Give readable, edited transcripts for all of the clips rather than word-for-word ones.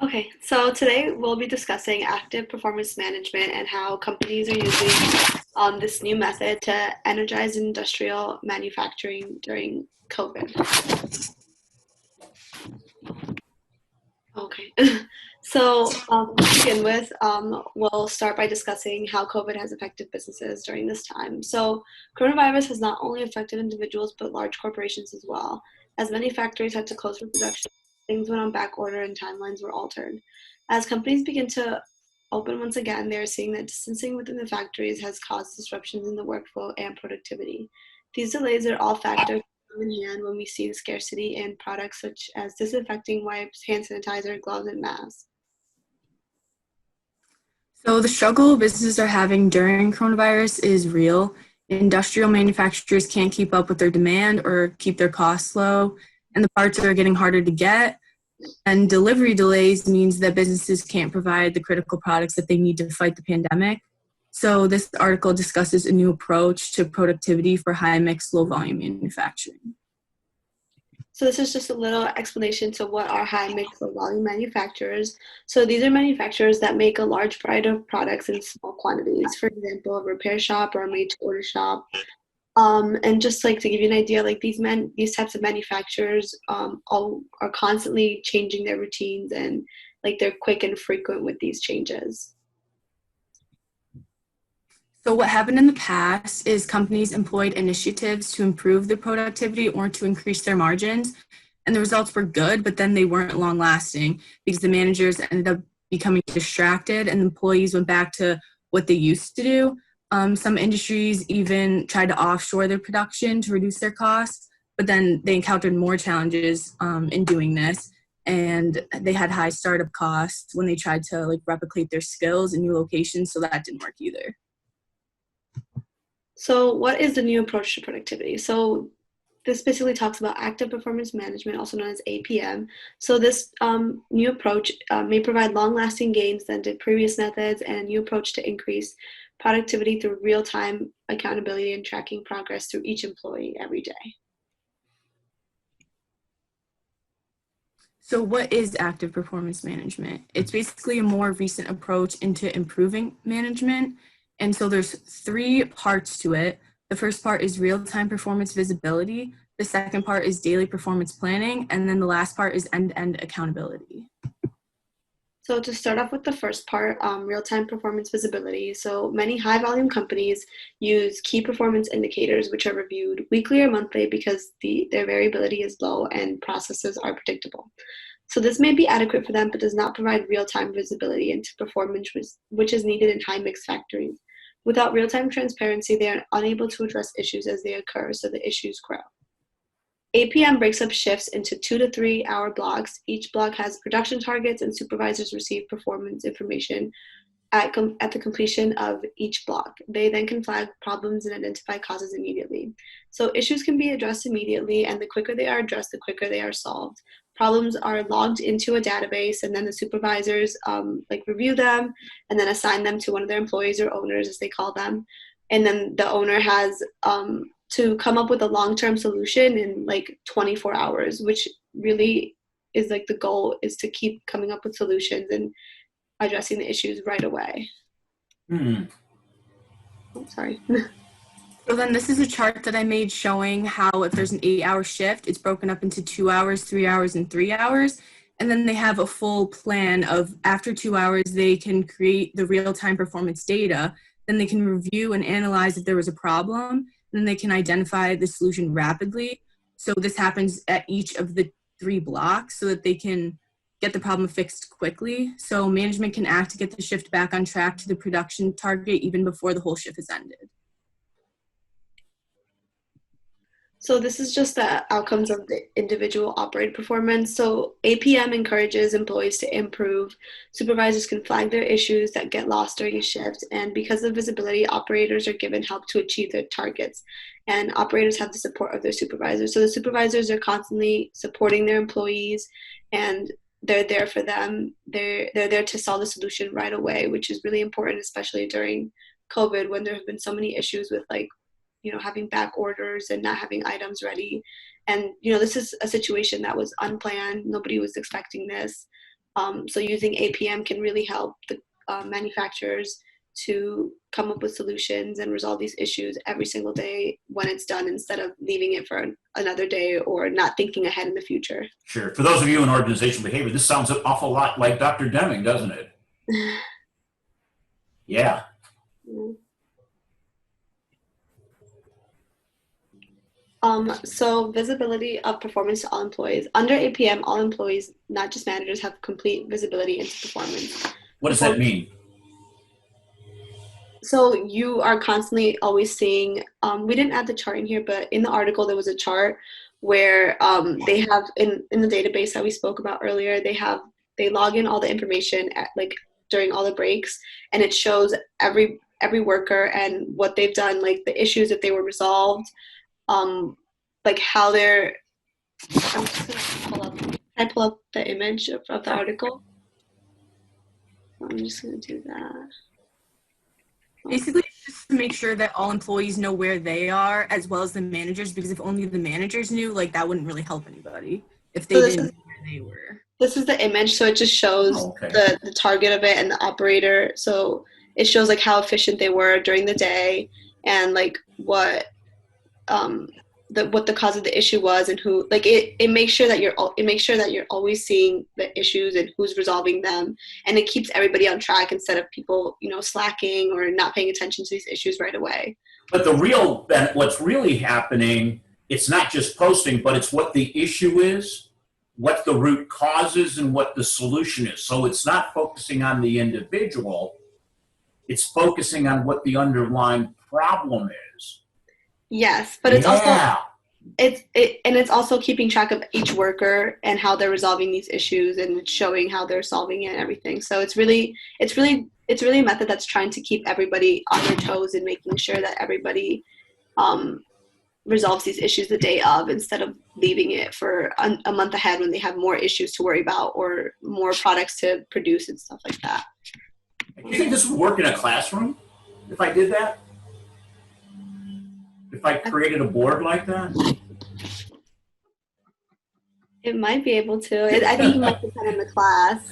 Okay, so today we'll be discussing active performance management and how companies are using this new method to energize industrial manufacturing during COVID. Okay, to begin with, we'll start by discussing how COVID has affected businesses during this time. So, coronavirus has not only affected individuals but large corporations as well. As many factories had to close for production, things went on back order and timelines were altered. As companies begin to open once again, they are seeing that distancing within the factories has caused disruptions in the workflow and productivity. These delays are all factors in hand when we see the scarcity in products such as disinfecting wipes, hand sanitizer, gloves, and masks. So the struggle businesses are having during coronavirus is real. Industrial manufacturers can't keep up with their demand or keep their costs low, and the parts are getting harder to get. And delivery delays means that businesses can't provide the critical products that they need to fight the pandemic. So this article discusses a new approach to productivity for high mix, low volume manufacturing. So this is just a little explanation to what are high mix low volume manufacturers. So these are manufacturers that make a large variety of products in small quantities. For example, a repair shop or a made-to-order shop. And just like to give you an idea, like these types of manufacturers all are constantly changing their routines and like they're quick and frequent with these changes. So what happened in the past is companies employed initiatives to improve their productivity or to increase their margins. And the results were good, but then they weren't long lasting because the managers ended up becoming distracted and employees went back to what they used to do. Some industries even tried to offshore their production to reduce their costs, but then they encountered more challenges in doing this. And they had high startup costs when they tried to replicate their skills in new locations, so that didn't work either. So what is the new approach to productivity? So this basically talks about active performance management, also known as APM. So this new approach may provide long-lasting gains than did previous methods, and a new approach to increase productivity through real-time accountability and tracking progress through each employee every day. So what is active performance management? It's basically a more recent approach into improving management. And so there's three parts to it. The first part is real-time performance visibility. The second part is daily performance planning. And then the last part is end-to-end accountability. So to start off with the first part, real-time performance visibility. So many high-volume companies use key performance indicators, which are reviewed weekly or monthly because their variability is low and processes are predictable. So this may be adequate for them, but does not provide real-time visibility into performance, which is needed in high-mix factories. Without real-time transparency, they are unable to address issues as they occur, so the issues grow. APM breaks up shifts into 2 to 3 hour blocks. Each block has production targets and supervisors receive performance information at the completion of each block. They then can flag problems and identify causes immediately. So issues can be addressed immediately, and the quicker they are addressed, the quicker they are solved. Problems are logged into a database, and then the supervisors review them and then assign them to one of their employees or owners, as they call them. And then the owner has to come up with a long-term solution in 24 hours, which really is the goal is to keep coming up with solutions and addressing the issues right away. Oh, sorry. So then this is a chart that I made showing how if there's an 8-hour shift, it's broken up into 2 hours, 3 hours, and 3 hours. And then they have a full plan of after 2 hours, they can create the real-time performance data. Then they can review and analyze if there was a problem. Then they can identify the solution rapidly. So this happens at each of the 3 blocks so that they can get the problem fixed quickly. So management can act to get the shift back on track to the production target even before the whole shift has ended. So this is just the outcomes of the individual operated performance. So APM encourages employees to improve. Supervisors can flag their issues that get lost during a shift. And because of visibility, operators are given help to achieve their targets. And operators have the support of their supervisors. So the supervisors are constantly supporting their employees and they're there for them. They're there to solve the solution right away, which is really important, especially during COVID when there have been so many issues with having back orders and not having items ready. And, this is a situation that was unplanned. Nobody was expecting this. So using APM can really help the manufacturers to come up with solutions and resolve these issues every single day when it's done, instead of leaving it for another day or not thinking ahead in the future. Sure. For those of you in organizational behavior, this sounds an awful lot like Dr. Deming, doesn't it? Yeah. So visibility of performance to all employees. Under APM, all employees, not just managers, have complete visibility into performance. What does that mean? So you are constantly always seeing, we didn't add the chart in here, but in the article there was a chart where they have in the database that we spoke about earlier, they log in all the information at, like, during all the breaks, and it shows every worker and what they've done, like the issues, if they were resolved, like how they're, I'm just gonna pull up the image of the article. I'm just gonna do that. Basically, just to make sure that all employees know where they are, as well as the managers, because if only the managers knew, like, that wouldn't really help anybody if they didn't know where they were. This is the image, so it just shows the target of it and the operator. So it shows like how efficient they were during the day, and like what the cause of the issue was, and who, like, it makes sure that you're always seeing the issues and who's resolving them, and it keeps everybody on track instead of people, slacking or not paying attention to these issues right away. But what's really happening, it's not just posting, but it's what the issue is, what the root cause is, and what the solution is. So it's not focusing on the individual, it's focusing on what the underlying problem is. Yes, but it's also it's also keeping track of each worker and how they're resolving these issues, and showing how they're solving it and everything. So it's really a method that's trying to keep everybody on their toes and making sure that everybody resolves these issues the day of, instead of leaving it for a month ahead when they have more issues to worry about or more products to produce and stuff like that. Do you think this would work in a classroom if I did that? If I created a board like that? It might be able to. I think you might depend on the class.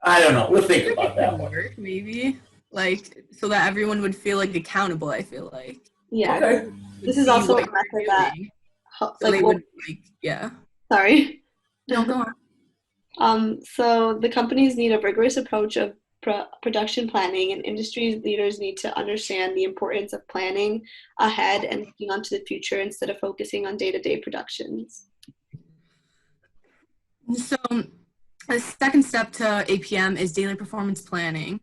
I don't know. We'll think about that one. Maybe, like, so that everyone would feel like accountable, I feel like. Yeah. Okay. This is also a method that, yeah. Sorry. No, go on. So the companies need a rigorous approach of production planning, and industry leaders need to understand the importance of planning ahead and looking onto the future instead of focusing on day-to-day productions. So the second step to APM is daily performance planning.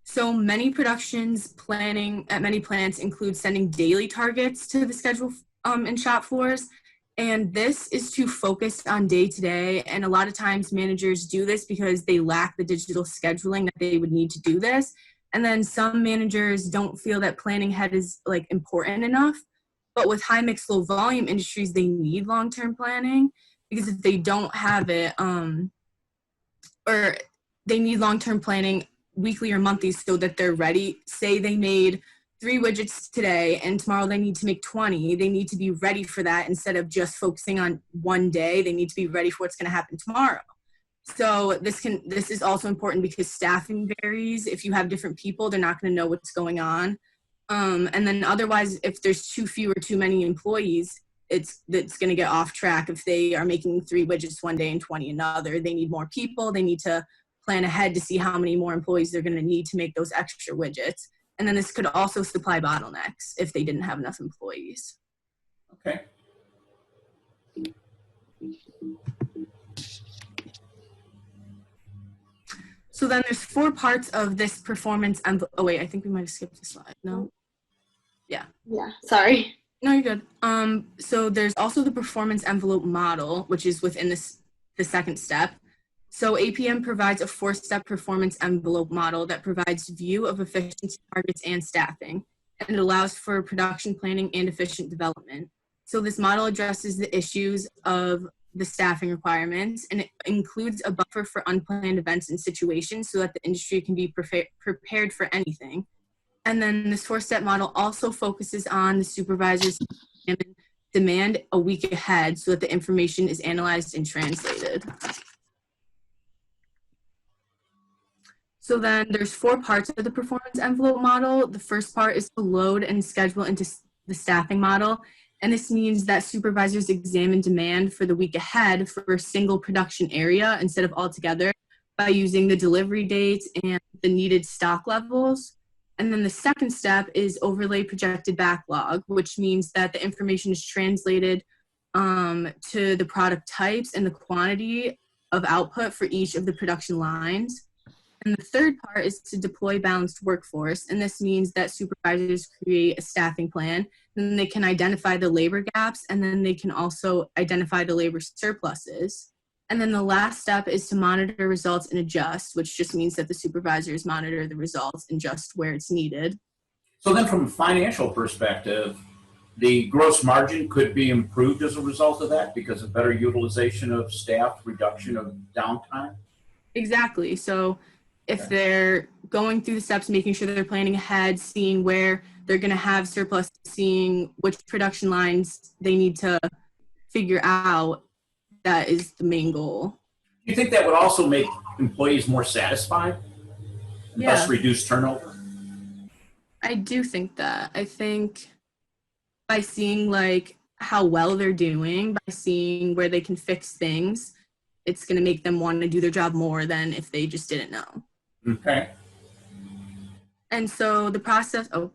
So many productions planning at many plants include sending daily targets to the schedule and shop floors. And this is to focus on day-to-day. And a lot of times managers do this because they lack the digital scheduling that they would need to do this. And then some managers don't feel that planning ahead is like important enough. But with high mix, low volume industries, they need long-term planning, because if they don't have it, or they need long-term planning weekly or monthly so that they're ready. Say they made 3 widgets today and tomorrow they need to make 20. They need to be ready for that instead of just focusing on one day. They need to be ready for what's going to happen tomorrow. So this is also important because staffing varies. If you have different people, they're not going to know what's going on. And then otherwise, if there's too few or too many employees, it's going to get off track. If they are making 3 widgets one day and 20 another, they need more people. They need to plan ahead to see how many more employees they're going to need to make those extra widgets. And then this could also supply bottlenecks if they didn't have enough employees. Okay. So then there's 4 parts of this performance envelope. Oh wait, I think we might have skipped a slide. No? Yeah. Yeah, sorry. No, you're good. So there's also the performance envelope model, which is within the second step. So APM provides a 4-step performance envelope model that provides view of efficiency targets and staffing, and it allows for production planning and efficient development. So this model addresses the issues of the staffing requirements, and it includes a buffer for unplanned events and situations so that the industry can be prepared for anything. And then this 4-step model also focuses on the supervisors demand a week ahead so that the information is analyzed and translated. So then there's 4 parts of the performance envelope model. The first part is to load and schedule into the staffing model. And this means that supervisors examine demand for the week ahead for a single production area instead of all together by using the delivery dates and the needed stock levels. And then the second step is overlay projected backlog, which means that the information is translated to the product types and the quantity of output for each of the production lines. And the third part is to deploy balanced workforce. And this means that supervisors create a staffing plan, and then they can identify the labor gaps, and then they can also identify the labor surpluses. And then the last step is to monitor results and adjust, which just means that the supervisors monitor the results and adjust where it's needed. So then from a financial perspective, the gross margin could be improved as a result of that because of better utilization of staff, reduction of downtime? Exactly. So if they're going through the steps, making sure they're planning ahead, seeing where they're going to have surplus, seeing which production lines they need to figure out, that is the main goal. Do you think that would also make employees more satisfied and thus reduce turnover? I do think that. I think by seeing like how well they're doing, by seeing where they can fix things, it's going to make them want to do their job more than if they just didn't know. Okay. And so the process for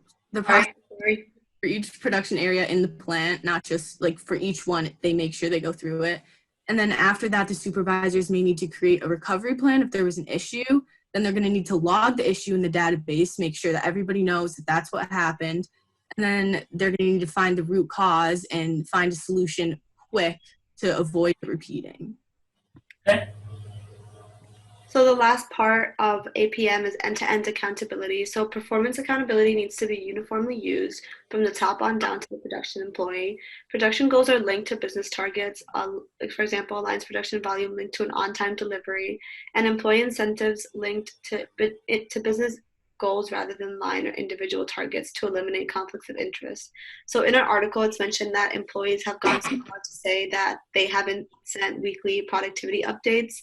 each production area in the plant, not just like for each one, they make sure they go through it. And then after that, the supervisors may need to create a recovery plan if there was an issue. Then they're going to need to log the issue in the database, make sure that everybody knows that that's what happened. And then they're going to need to find the root cause and find a solution quick to avoid repeating. Okay. So the last part of APM is end-to-end accountability. So performance accountability needs to be uniformly used from the top on down to the production employee. Production goals are linked to business targets. Like for example, a line's production volume linked to an on-time delivery, and employee incentives linked to business goals rather than line or individual targets to eliminate conflicts of interest. So in our article, it's mentioned that employees have gone so far to say that they haven't sent weekly productivity updates,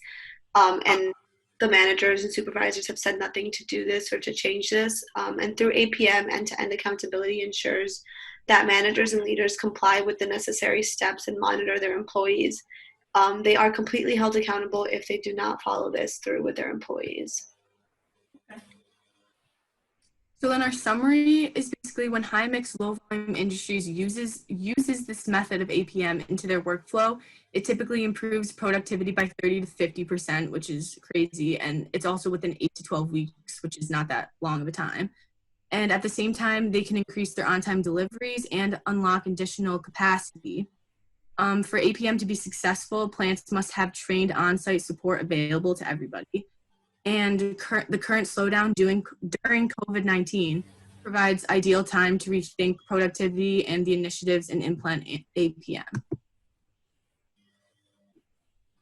and the managers and supervisors have said nothing to do this or to change this. And through APM, end-to-end accountability ensures that managers and leaders comply with the necessary steps and monitor their employees. They are completely held accountable if they do not follow this through with their employees. So then our summary is basically when high mix, low volume industries uses this method of APM into their workflow, it typically improves productivity by 30 to 50%, which is crazy. And it's also within 8 to 12 weeks, which is not that long of a time. And at the same time, they can increase their on-time deliveries and unlock additional capacity. For APM to be successful, plants must have trained on-site support available to everybody. And the current slowdown during COVID-19 provides ideal time to rethink productivity and the initiatives and implement APM.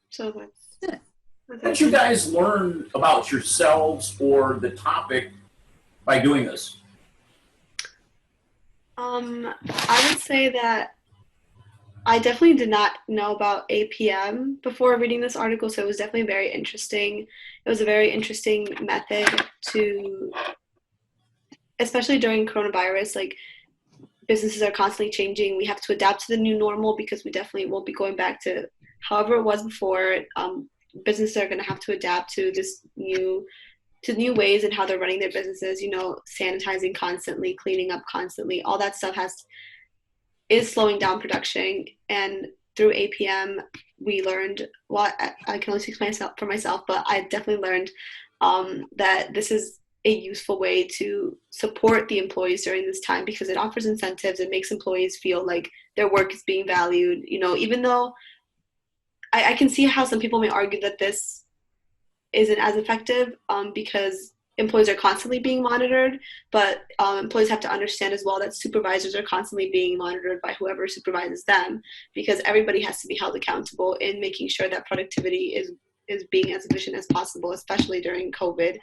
So that's it. What did you guys learn about yourselves or the topic by doing this? I would say that I definitely did not know about APM before reading this article, so it was definitely very interesting. It was a very interesting method to, especially during coronavirus, like businesses are constantly changing. We have to adapt to the new normal because we definitely will be going back to however it was before. Businesses are going to have to adapt to new ways and how they're running their businesses, sanitizing constantly, cleaning up constantly, all that stuff is slowing down production. And through APM, we learned, well, I can only speak for myself, but I definitely learned that this is a useful way to support the employees during this time because it offers incentives. It makes employees feel like their work is being valued, even though I can see how some people may argue that this isn't as effective because employees are constantly being monitored, but employees have to understand as well that supervisors are constantly being monitored by whoever supervises them because everybody has to be held accountable in making sure that productivity is being as efficient as possible, especially during COVID.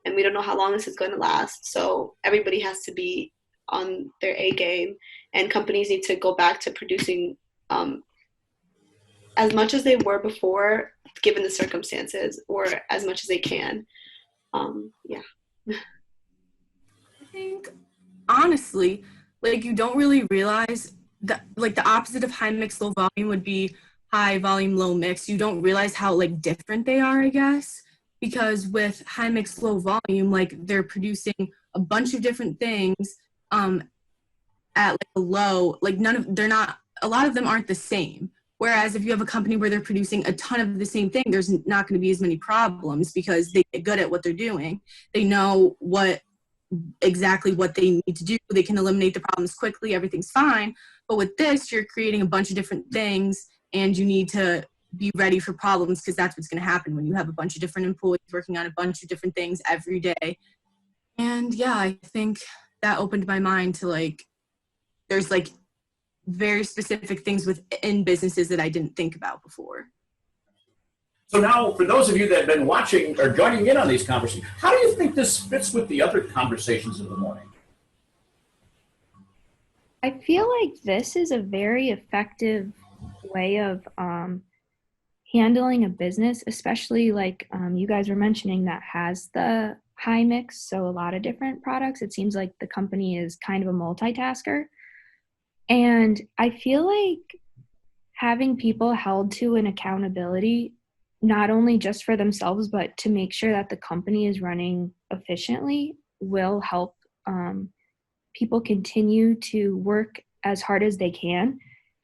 And we don't know how long this is going to last. So everybody has to be on their A game, and companies need to go back to producing um, as much as they were before, given the circumstances, or as much as they can. Yeah. I think honestly, like you don't really realize that like the opposite of high mix, low volume would be high volume, low mix. You don't realize how like different they are, I guess, because with high mix, low volume, like they're producing a bunch of different things um, at like a low, like they're not, a lot of them aren't the same. Whereas if you have a company where they're producing a ton of the same thing, there's not going to be as many problems because they get good at what they're doing. They know exactly what they need to do. They can eliminate the problems quickly. Everything's fine. But with this, you're creating a bunch of different things and you need to be ready for problems because that's what's going to happen when you have a bunch of different employees working on a bunch of different things every day. And yeah, I think that opened my mind to like, there's like very specific things within businesses that I didn't think about before. So now, for those of you that have been watching or joining in on these conversations, how do you think this fits with the other conversations of the morning? I feel like this is a very effective way of handling a business, especially like you guys were mentioning that has the high mix, so a lot of different products. It seems like the company is kind of a multitasker. And I feel like having people held to an accountability, not only just for themselves, but to make sure that the company is running efficiently, will help people continue to work as hard as they can.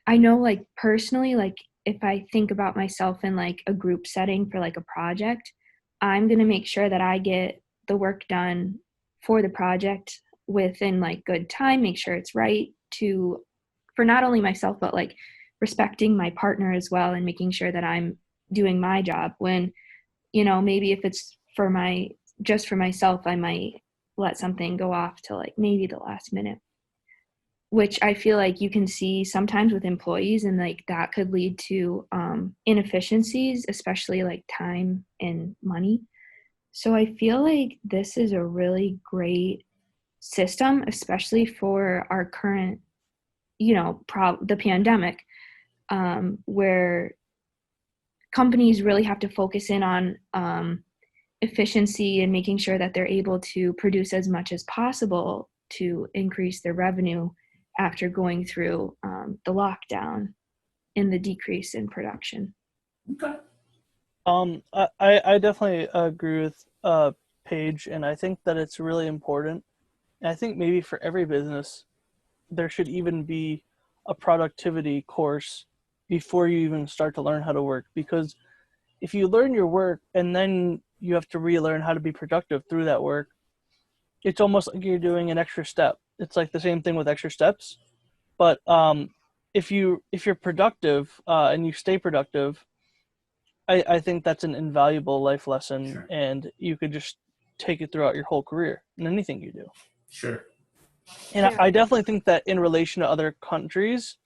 I know, like, personally, like, if I think about myself in like a group setting for like a project, I'm going to make sure that I get the work done for the project within like good time, make sure it's right to, for not only myself, but like respecting my partner as well and making sure that I'm doing my job when, maybe if it's for just for myself, I might let something go off to like maybe the last minute, which I feel like you can see sometimes with employees, and like that could lead to inefficiencies, especially like time and money. So I feel like this is a really great system, especially for our current, the pandemic, where companies really have to focus in on efficiency and making sure that they're able to produce as much as possible to increase their revenue after going through the lockdown and the decrease in production. Okay. I definitely agree with Paige, and I think that it's really important. And I think maybe for every business, there should even be a productivity course before you even start to learn how to work. Because if you learn your work and then you have to relearn how to be productive through that work, it's almost like you're doing an extra step. It's like the same thing with extra steps. But if you're productive and you stay productive, I think that's an invaluable life lesson, Sure. and you could just take it throughout your whole career in anything you do. Sure. And Yeah. I definitely think that in relation to other countries,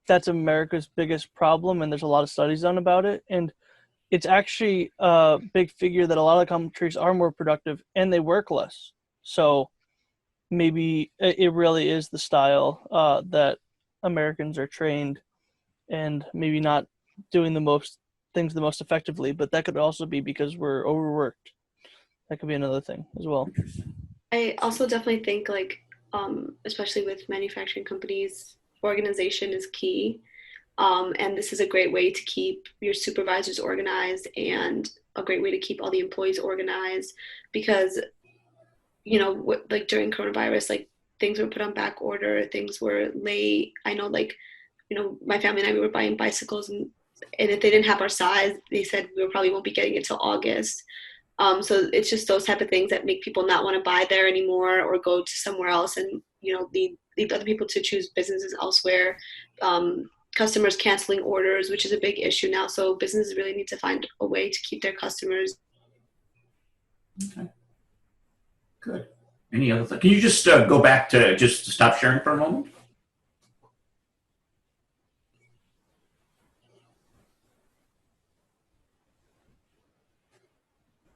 that's America's biggest problem, and there's a lot of studies done about it. And it's actually a big figure that a lot of countries are more productive and they work less. So maybe it really is the style that Americans are trained, and maybe not doing the most things the most effectively, but that could also be because we're overworked. That could be another thing as well. I also definitely think like, especially with manufacturing companies, organization is key. And this is a great way to keep your supervisors organized and a great way to keep all the employees organized because, like during coronavirus, like things were put on back order, things were late. I know like, my family and I, we were buying bicycles and if they didn't have our size, they said we probably won't be getting it till August. So it's just those type of things that make people not want to buy there anymore or go to somewhere else and, lead other people to choose businesses elsewhere. Customers canceling orders, which is a big issue now. So businesses really need to find a way to keep their customers. Okay. Good. Any other thing? Can you just go back to just stop sharing for a moment?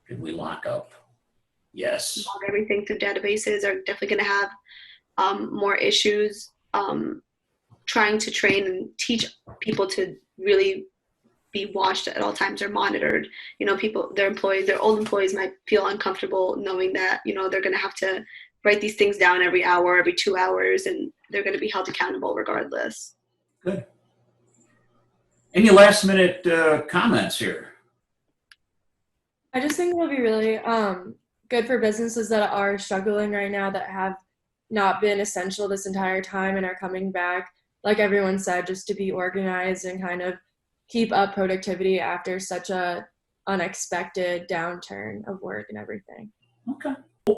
Did we lock up? Yes. Log everything through databases are definitely going to have more issues trying to train and teach people to really be watched at all times or monitored. You know, people, their old employees might feel uncomfortable knowing that, you know, they're going to have to write these things down every hour, every 2 hours, and they're going to be held accountable regardless. Good. Any last minute comments here? I just think it will be really good for businesses that are struggling right now, that have not been essential this entire time and are coming back. Like everyone said, just to be organized and kind of keep up productivity after such a unexpected downturn of work and everything. Okay.